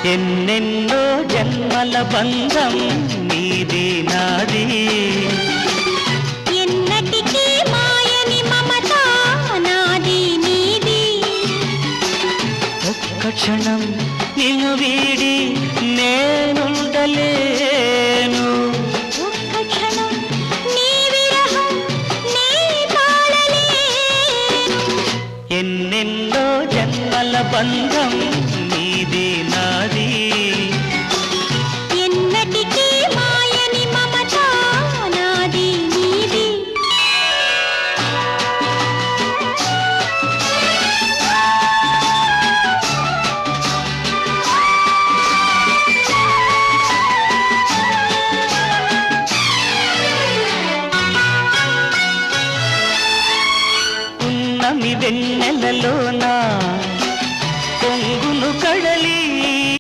ఎన్నెన్నో జన్మల బంధం నీది నాది ఎన్నటికీ మాయని మమత నాది నీది ఒక్క క్షణం నిన్ను వీడి నేనుండలేను ఒక్క క్షణం నీ విరహం నీ తాళలేను ఎన్నెన్నో జన్మల బంధం